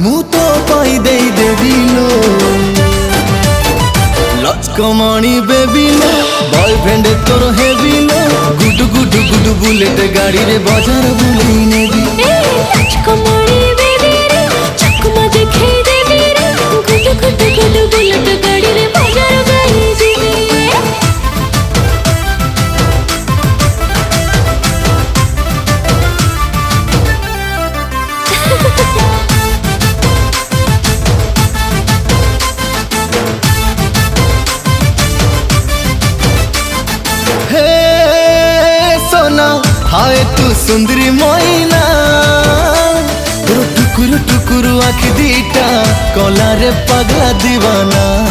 मु तो पाई दे देवी लो लचकमाणी बेबी लो बॉयफ्रेंड तोर हेवी लो गुडु गुडु गुडु बुलेट गाड़ी रे बाजार बुलेई नेबी लचकमाणी बेबी रे चकमा देखे देवी रे गुडु गुडु गुडु बुलेट गाड़ी रे बाजार बुलेई जेबी हाय तू सुंदरी मोइना टुकुरु टुकुरु आँख दीटा कला रे पगला दीवाना।